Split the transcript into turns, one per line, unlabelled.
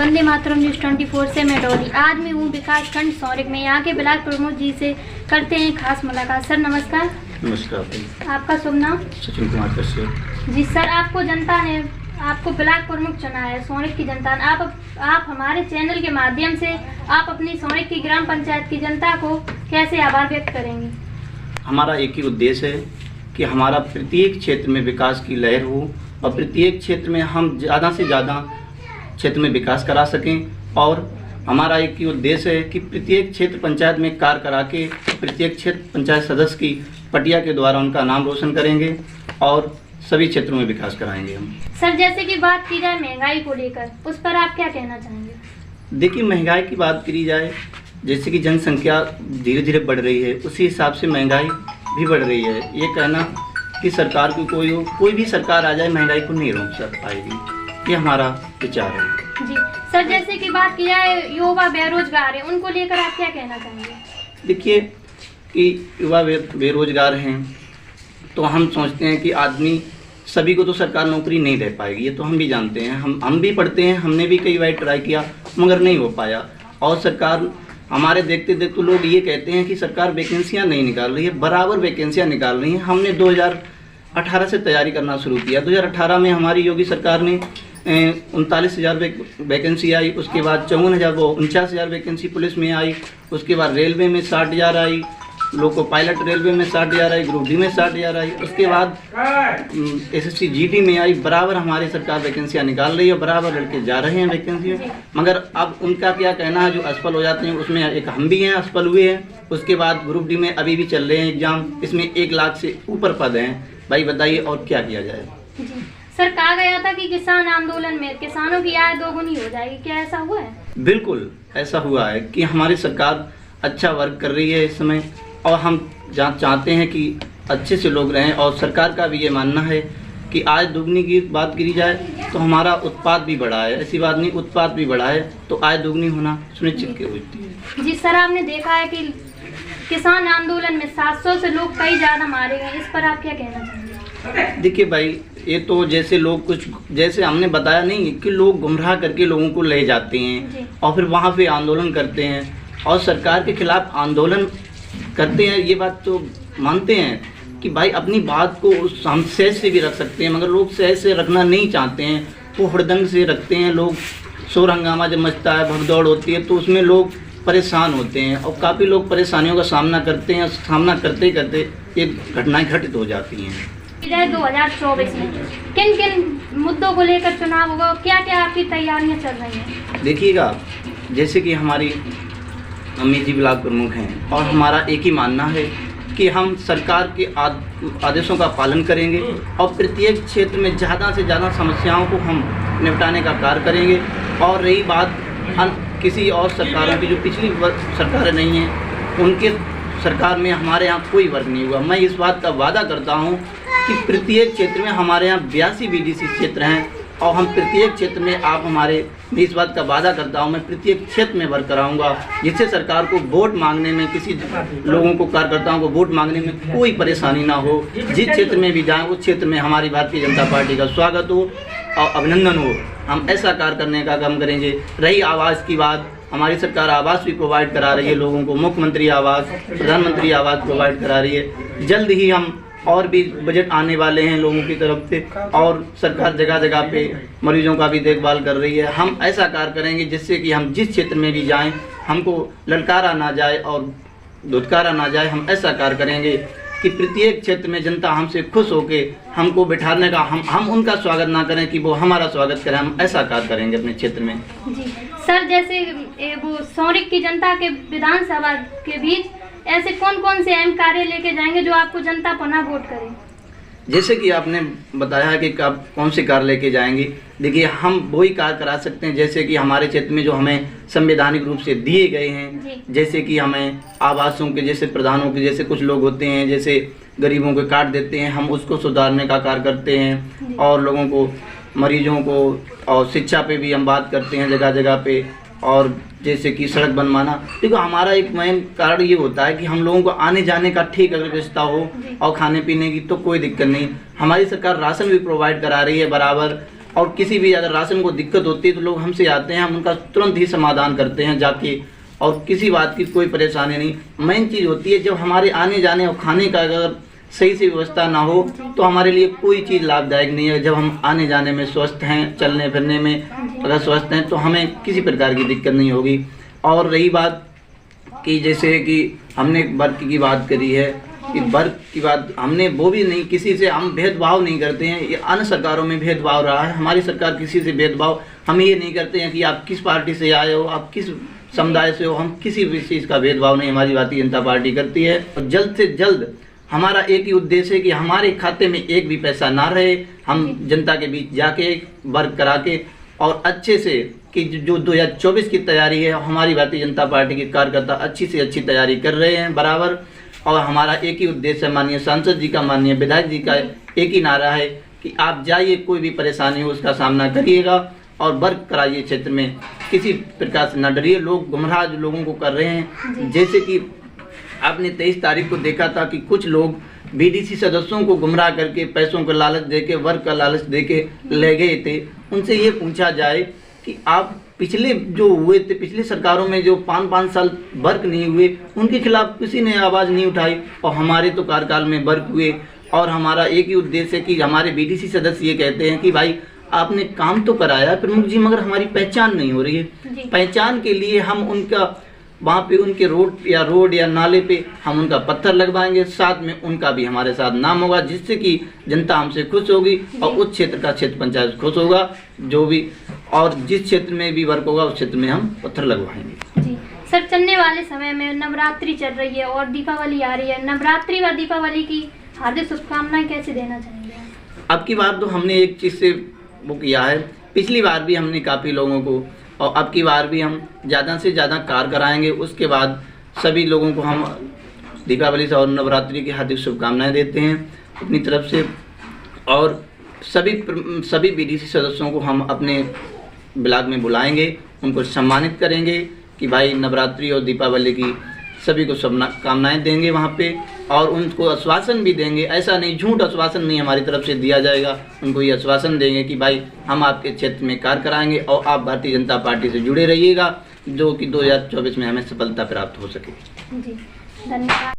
Vande Mataram news 24 से मैं डॉली। आज मैं हूँ विकास खंड सौरिक में। यहाँ के ब्लॉक प्रमुख जी से करते हैं खास मुलाकात। सर नमस्कार।
नमस्कार।
आपका शुभ नाम?
सचिन कुमार कश्यप।
जी सर, आपको जनता ने आपको ब्लॉक प्रमुख चुना है, सौरिक की जनता ने। आप हमारे चैनल के माध्यम से आप अपनी सौरिक की ग्राम पंचायत की जनता को कैसे आभार व्यक्त करेंगे?
हमारा एक ही उद्देश्य है कि हमारा प्रत्येक क्षेत्र में विकास की लहर हो और प्रत्येक क्षेत्र में हम ज़्यादा से ज़्यादा क्षेत्र में विकास करा सकें। और हमारा एक ही उद्देश्य है कि प्रत्येक क्षेत्र पंचायत में कार्य करा के प्रत्येक क्षेत्र पंचायत सदस्य की पटिया के द्वारा उनका नाम रोशन करेंगे और सभी क्षेत्रों में विकास कराएंगे हम।
सर जैसे कि बात की जाए महंगाई को लेकर, उस पर आप क्या कहना चाहेंगे?
देखिए, महंगाई की बात करी जाए, जैसे कि जनसंख्या धीरे धीरे बढ़ रही है, उसी हिसाब से महंगाई भी बढ़ रही है। ये कहना कि सरकार की कोई भी सरकार आ जाए महंगाई को नहीं रोक पाएगी, ये हमारा विचार है।
जी सर, जैसे कि बात की जाए युवा बेरोजगार है, उनको लेकर आप क्या कहना चाहेंगे?
देखिए कि युवा बेरोजगार हैं तो हम सोचते हैं कि आदमी सभी को तो सरकार नौकरी नहीं दे पाएगी, ये तो हम भी जानते हैं। हम भी पढ़ते हैं, हमने भी कई बार ट्राई किया मगर नहीं हो पाया। और सरकार हमारे देखते देखते लोग ये कहते हैं कि सरकार वैकेंसियां नहीं निकाल रही है, बराबर वैकेंसियां निकाल रही हैं। हमने 2018 से तैयारी करना शुरू किया। 2018 में हमारी योगी सरकार ने 39,000 वैकेंसी आई, उसके बाद 49,000 वैकेंसी पुलिस में आई, उसके बाद रेलवे में 60,000 आई, लोको पायलट रेलवे में 60,000 आई, ग्रुप डी में 60,000 आई, उसके बाद SSC GD में आई। बराबर हमारी सरकार वैकेंसियां निकाल रही है, बराबर लड़के जा रहे हैं वैकेंसी में। मगर अब उनका क्या कहना है, जो असफल हो जाते हैं उसमें एक हम भी हैं, असफल हुए हैं। उसके बाद ग्रुप डी में अभी भी चल रहे हैं एग्जाम, इसमें 1 लाख से ऊपर पद हैं। भाई बताइए और क्या किया जाए?
सर कहा गया था कि किसान आंदोलन में किसानों की आय दोगुनी हो जाएगी, क्या ऐसा हुआ है?
बिल्कुल ऐसा हुआ है कि हमारी सरकार अच्छा वर्क कर रही है इस समय, और हम चाहते हैं कि अच्छे से लोग रहें। और सरकार का भी ये मानना है कि आय दोगुनी की बात करी जाए तो हमारा उत्पाद भी बढ़ा है, ऐसी बात नहीं, उत्पाद भी बढ़ा है तो आय दोगुनी होना सुनिश्चित होती है।
जी सर, आपने देखा है कि किसान आंदोलन में 700 से लोग कई ज़्यादा मारे गए, इस पर आप क्या कहना चाहेंगे?
देखिए भाई, ये तो जैसे लोग कुछ जैसे हमने बताया नहीं कि लोग गुमराह करके लोगों को ले जाते हैं और फिर वहाँ पे आंदोलन करते हैं और सरकार के खिलाफ आंदोलन करते हैं। ये बात तो मानते हैं कि भाई अपनी बात को हम सहज से भी रख सकते हैं, मगर लोग सहज से रखना नहीं चाहते हैं, वो हुड़दंग से रखते हैं। लोग शोर हंगामा जब मचता है, भगदौड़ होती है तो उसमें लोग परेशान होते हैं और काफ़ी लोग परेशानियों का सामना करते हैं। सामना करते करते ये घटनाएं घटित हो जाती हैं।
2024 में किन किन मुद्दों को लेकर चुनाव होगा, क्या क्या आपकी तैयारियां चल रही हैं?
देखिएगा, जैसे कि हमारी अम्मी जी ब्लॉक प्रमुख हैं और हमारा एक ही मानना है कि हम सरकार के आदेशों का पालन करेंगे और प्रत्येक क्षेत्र में ज़्यादा से ज़्यादा समस्याओं को हम निपटाने का कार्य करेंगे। और रही बात किसी और सरकारों की, जो पिछली सरकारें नहीं हैं, उनके सरकार में हमारे यहाँ कोई वर्क नहीं हुआ। मैं इस बात का वादा करता हूँ कि प्रत्येक क्षेत्र में हमारे यहाँ 82 BDC क्षेत्र हैं और हम प्रत्येक क्षेत्र में मैं इस बात का वादा करता हूँ, मैं प्रत्येक क्षेत्र में वर्क कराऊंगा, जिससे सरकार को वोट मांगने में, किसी लोगों को कार्यकर्ताओं को वोट मांगने में कोई परेशानी ना हो। जिस क्षेत्र में भी जाएं उस क्षेत्र में हमारी भारतीय जनता पार्टी का स्वागत हो और अभिनंदन हो। हम ऐसा कार्य करने का काम करेंगे। रही आवास की बात, हमारी सरकार आवास भी प्रोवाइड करा रही है लोगों को, मुख्यमंत्री आवास, प्रधानमंत्री आवास प्रोवाइड करा रही है। जल्द ही हम और भी बजट आने वाले हैं लोगों की तरफ से, और सरकार जगह जगह पे मरीजों का भी देखभाल कर रही है। हम ऐसा कार्य करेंगे जिससे कि हम जिस क्षेत्र में भी जाएं हमको ललकारा ना जाए और धुतकारा ना जाए। हम ऐसा कार्य करेंगे कि प्रत्येक क्षेत्र में जनता हमसे खुश होके हमको बिठाने का, हम उनका स्वागत ना करें कि वो हमारा स्वागत करें। हम ऐसा कार्य करेंगे अपने क्षेत्र में।
जी सर, जैसे वो सौरिक की जनता के विधानसभा के बीच ऐसे कौन कौन से अहम कार्य लेके जाएंगे जो आपको जनता पुनः वोट करे?
जैसे कि आपने बताया है कि कौन से कार्य लेके जाएंगे। देखिए, हम वही कार्य करा सकते हैं जैसे कि हमारे क्षेत्र में जो हमें संवैधानिक रूप से दिए गए हैं, जैसे कि हमें आवासों के, जैसे प्रधानों के, जैसे कुछ लोग होते हैं जैसे गरीबों को काट देते हैं, हम उसको सुधारने का कार्य करते हैं। और लोगों को, मरीजों को, और शिक्षा पे भी हम बात करते हैं जगह जगह पे। और जैसे कि सड़क बनवाना, देखो हमारा एक मेन कारण ये होता है कि हम लोगों को आने जाने का ठीक अगर व्यवस्था हो और खाने पीने की तो कोई दिक्कत नहीं। हमारी सरकार राशन भी प्रोवाइड करा रही है बराबर, और किसी भी अगर राशन को दिक्कत होती है तो लोग हमसे आते हैं, हम उनका तुरंत ही समाधान करते हैं जाके, और किसी बात की कोई परेशानी नहीं। मेन चीज़ होती है जब हमारे आने जाने और खाने का अगर सही से व्यवस्था ना हो तो हमारे लिए कोई चीज़ लाभदायक नहीं है। जब हम आने जाने में स्वस्थ हैं, चलने फिरने में अगर स्वस्थ हैं तो हमें किसी प्रकार की दिक्कत नहीं होगी। और रही बात कि जैसे कि हमने वर्क की बात करी है, कि वर्क की बात हमने वो भी नहीं, किसी से हम भेदभाव नहीं करते हैं। ये अन्य सरकारों में भेदभाव रहा है, हमारी सरकार किसी से भेदभाव हम ये नहीं करते हैं कि आप किस पार्टी से आए हो, आप किस समुदाय से हो, हम किसी भी चीज़ का भेदभाव नहीं हमारी भारतीय जनता पार्टी करती है। और जल्द से जल्द हमारा एक ही उद्देश्य है कि हमारे खाते में एक भी पैसा ना रहे, हम जनता के बीच जाके वर्क करा के और अच्छे से कि जो 2024 की तैयारी है हमारी भारतीय जनता पार्टी के कार्यकर्ता अच्छी से अच्छी तैयारी कर रहे हैं बराबर। और हमारा एक ही उद्देश्य है, माननीय सांसद जी का, माननीय विधायक जी का एक ही नारा है कि आप जाइए, कोई भी परेशानी हो उसका सामना करिएगा और वर्क कराइए क्षेत्र में, किसी प्रकार से न डरिए। लोग गुमराह जो लोगों को कर रहे हैं, जैसे कि आपने 23 तारीख को देखा था कि कुछ लोग बीडीसी सदस्यों को गुमराह करके पैसों का लालच देके, वर्क का लालच देके ले गए थे। उनसे ये पूछा जाए कि आप पिछले जो हुए थे, पिछली सरकारों में जो 5-5 साल वर्क नहीं हुए, उनके खिलाफ किसी ने आवाज़ नहीं उठाई, और हमारे तो कार्यकाल में वर्क हुए। और हमारा एक ही उद्देश्य है कि हमारे बीडीसी सदस्य ये कहते हैं कि भाई आपने काम तो कराया प्रमुख जी, मगर हमारी पहचान नहीं हो रही है। पहचान के लिए हम उनका वहाँ पे उनके रोड या नाले पे हम उनका पत्थर लगवाएंगे, साथ में उनका भी हमारे साथ नाम होगा, जिससे कि जनता हमसे खुश होगी और उस क्षेत्र का क्षेत्र पंचायत खुश होगा जो भी, और जिस क्षेत्र में भी वर्क होगा उस क्षेत्र में हम पत्थर लगवाएंगे।
जी सर, चलने वाले समय में नवरात्रि चल रही है और दीपावली आ रही है, नवरात्रि व दीपावली की हार्दिक शुभकामनाएं कैसे देना चाहेंगे?
अब की बार तो हमने एक चीज़ से वो किया है, पिछली बार भी हमने काफ़ी लोगों को, और अब की बार भी हम ज़्यादा से ज़्यादा कार कराएंगे। उसके बाद सभी लोगों को हम दीपावली से और नवरात्रि की हार्दिक शुभकामनाएं देते हैं अपनी तरफ से। और सभी बीडीसी सदस्यों को हम अपने ब्लॉक में बुलाएंगे, उनको सम्मानित करेंगे कि भाई नवरात्रि और दीपावली की सभी को शुभकामनाएं देंगे वहाँ पे, और उनको आश्वासन भी देंगे। ऐसा नहीं, झूठ आश्वासन नहीं हमारी तरफ से दिया जाएगा, उनको ये आश्वासन देंगे कि भाई हम आपके क्षेत्र में कार्य कराएंगे और आप भारतीय जनता पार्टी से जुड़े रहिएगा, जो कि 2024 में हमें सफलता प्राप्त हो सके।
जी धन्यवाद।